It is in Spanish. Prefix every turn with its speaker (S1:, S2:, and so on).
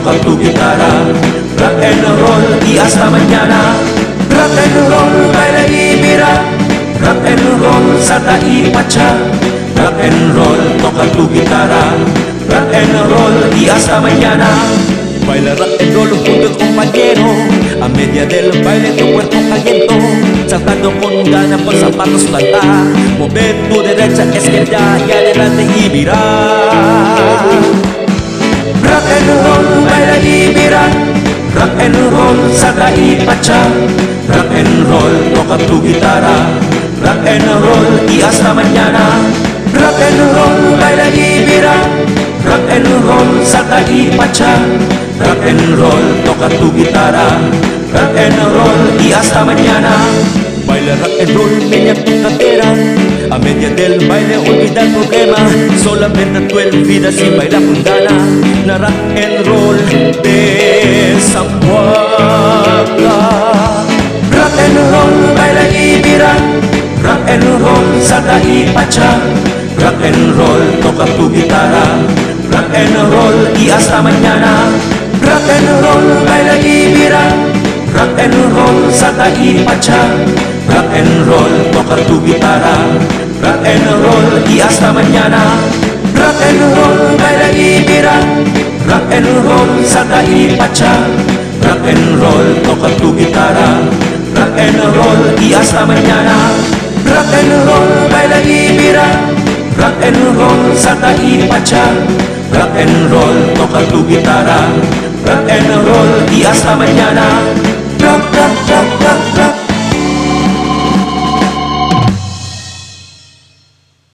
S1: toca tu guitarra. Rock and roll y hasta mañana. Rock and roll, baila y mira. Rock and roll, salta y pacha. Rock and roll, toca tu guitarra. Rock and roll y hasta mañana. Baila rock and roll junto al compañero. A media del baile tu cuerpo caliento, saltando con ganas por zapatos planta. Mueve tu derecha, izquierda y adelante y mira. Rock and roll, baila y mira. Rock and roll, salta y pacha. Rock and roll, toca tu guitarra. Rock and roll y hasta mañana. Rock and roll, baila y mira. Rock and roll, salta y pacha. Rock and roll, toca tu guitarra. Rock and roll y hasta mañana. Baila rock and roll, media tu cadera. A media del baile olvida el problema. Solamente tú olvidas y baila con gana. Na rock and roll de Zamboanga. Rock and roll, baila y mira. Rock and roll, salta y pacha. Rock and roll, toca tu guitarra. Rock and roll y hasta mañana. Rock and roll, baila y mira. Rock and roll, salta y pacha. Rock and roll, toca tu guitarra. Rock and roll y hasta mañana. Rock and roll, baila y mira. Rock and roll, salta y pacha. Rock and roll, toca tu guitarra. Rock and roll y hasta mañana. Rock and roll, baila y mira. Rock and roll, salta y pacha. Rock and roll, toca tu guitarra. Rock and roll y hasta mañana. Rock, rock, rock, rock.